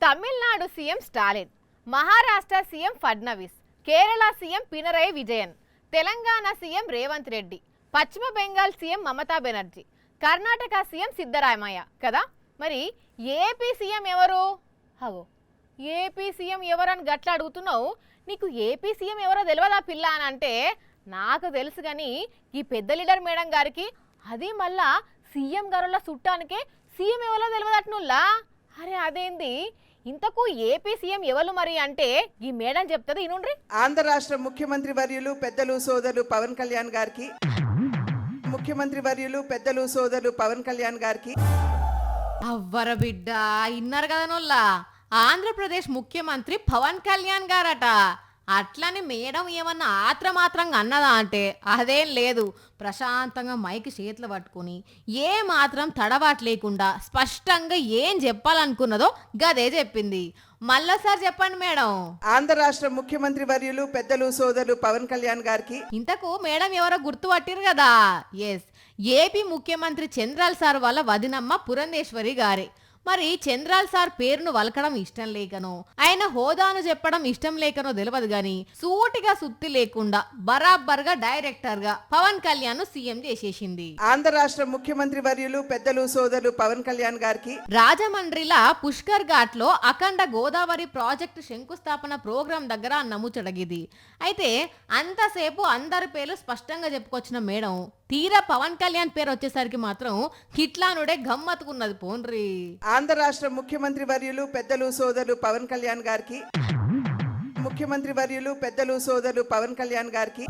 Tamil Nadu CM Stalin, Maharashtra CM Fadnavis, Kerala CM Pinarayi Vijayan, Telangana CM Revanth Reddy, పశ్చిమ Bengal CM Mamata Banerjee, Karnataka CM Siddaramaiah కదా. మరి ఏపీ సీఎం ఎవరు? హగో ఏపీ సీఎం ఎవరని గట్ల అడుగుతున్నావు. నీకు ఏపీ సీఎం ఎవరో తెలియదా పిల్ల అని అంటే నాకు తెలుసు కానీ ఈ పెద్ద లీడర్ మేడం గారికి అది మళ్ళా సీఎం గారుల చుట్టానికే సీఎం ఎవరో తెలియదట్నుల్లా. అరే అదేంది ఇంతకు ఏపీ సీఎం ఎవరు మరి అంటే ఈ మేడం చెప్తుంది ఇనుండ్రి. ఆంధ్ర రాష్ట్ర ముఖ్యమంత్రి వర్యులు పెద్దలు సోదరులు పవన్ కళ్యాణ్ గారికి, ముఖ్యమంత్రి వర్యులు పెద్దలు సోదరులు పవన్ కళ్యాణ్ గారికి. అవ్వర బిడ్డ ఇన్నారు కదా నోళ్ళ, ఆంధ్రప్రదేశ్ ముఖ్యమంత్రి పవన్ కళ్యాణ్ గారట. అట్లని మేడం ఏమన్నా ఆత్రమాత్రంగా అన్నదా అంటే అదేం లేదు. ప్రశాంతంగా మైక్ చేతులు పట్టుకుని ఏ మాత్రం తడబాటు లేకుండా స్పష్టంగా ఏం చెప్పాలనుకున్నదో గదే చెప్పింది. మళ్ళీసారి చెప్పండి మేడం. ఆంధ్ర రాష్ట్ర ముఖ్యమంత్రి వర్యులు పెద్దలు సోదరులు పవన్ కళ్యాణ్ గారికి. ఇంతకు మేడం ఎవరో గుర్తుపట్టిరు కదా. ఎస్, ఏపీ ముఖ్యమంత్రి చంద్రాల్ సార్ వాళ్ళ వదినమ్మ పురంధేశ్వరి గారే. మరి చంద్రాల్ సార్ పేరును వలకడం ఇష్టం లేకనో ఆయన హోదాను చెప్పడం ఇష్టం లేకనో తెలియదు గాని సూటిగా సుత్తి లేకుండా బరాబర్గా డైరెక్టర్ గా పవన్ కళ్యాణ్ ను సీఎం చేసేసింది. ఆంధ్ర రాష్ట్ర ముఖ్యమంత్రి వర్యులు పెద్దలు సోదరులు పవన్ కళ్యాణ్ గారికి రాజమండ్రిలా పుష్కర్ ఘాట్ లో అఖండ గోదావరి ప్రాజెక్టు శంకుస్థాపన ప్రోగ్రాం దగ్గర నమ్ముచడగిది. అయితే అంతసేపు అందరి పేర్లు స్పష్టంగా చెప్పుకొచ్చిన మేడం తీరా పవన్ కళ్యాణ్ పేరు వచ్చేసరికి మాత్రం కిట్లానుడే గమ్మత్తుకున్నది పోన్రి. ఆంధ్ర రాష్ట్ర ముఖ్యమంత్రి వర్యులు పెద్దలు సోదరులు పవన్ కళ్యాణ్ గారికి, ముఖ్యమంత్రి వర్యులు పెద్దలు సోదరులు పవన్ కళ్యాణ్ గారికి.